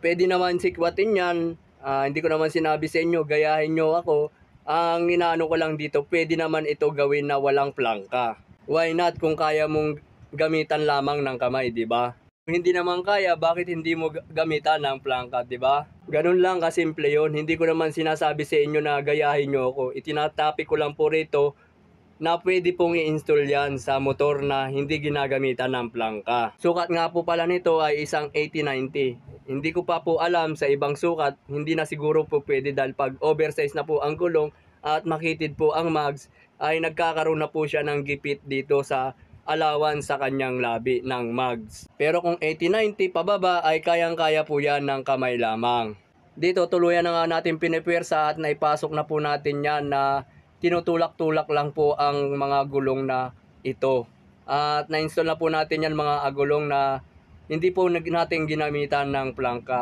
pwede naman sikwatin yan. Hindi ko naman sinabi sa inyo, gayahin nyo ako. Ang inaano ko lang dito, pwede naman ito gawin na walang plangka. Why not kung kaya mong gamitan lamang ng kamay, di ba? Kung hindi naman kaya, bakit hindi mo gamitan ng plangka, di ba? Ganun lang kasimple yun. Hindi ko naman sinasabi sa inyo na gayahin nyo ako. Itinatapik ko lang po rito na pwede pong i-install yan sa motor na hindi ginagamitan ng plangka. Sukat nga po pala nito ay isang 8090. Hindi ko pa po alam sa ibang sukat, hindi na siguro po pwede dahil pag oversize na po ang gulong at makitid po ang mags, ay nagkakaroon na po siya ng gipit dito sa alawan sa kanyang labi ng mags. Pero kung 8090 pababa ay kayang-kaya po yan ng kamay lamang. Dito tuluyan na nga natin pinipwersa at naipasok na po natin yan na tinutulak-tulak lang po ang mga gulong na ito. At na-install na po natin yan mga gulong na hindi po natin ginamitan ng plangka.